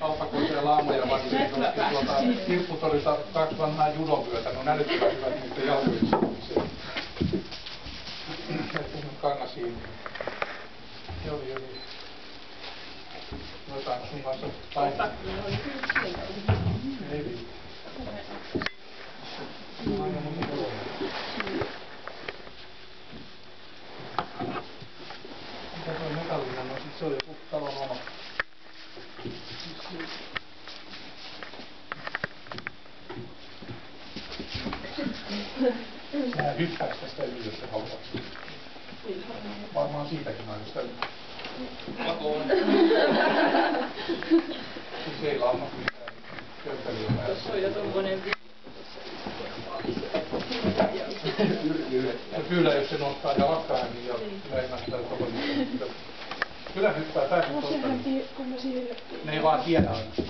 alpakoisia laamoja vastaan, koska Kirpputorissa 2 vanhaa judovyötä, ne on älyttömän hyvät niiden jalkoistumiseen. Nyt Kangasiin. Joo. Jotain sun kanssa painaa. Ei viittaa. Aina mun joo. Mitä toi metallinen on? Sit se on joku talon oma. Sähän hyppäis tästä yli, jos sä haluat. Varmaan siitäkin mä just täytyy. Pakoon. Siis ei lamma mitään kömpeliä päässä. Tuossa on jo tommonen ja kyllä jos se nostaa jalkaan, niin kyllä ei mä sitä tommoista. Kyllä hyppää päästä tuosta. No sehän kun mä siirrettiin. Ne ei vaan tiedä aina.